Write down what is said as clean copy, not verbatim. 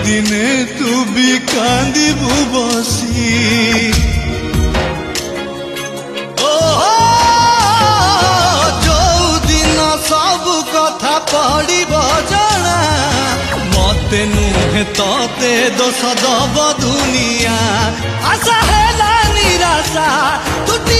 दिने तू भी कांदिबु बसी जो दिन सब कथा पड़ब जना मते नुहे तते दोष दब दुनिया आशा है निराशा तुटी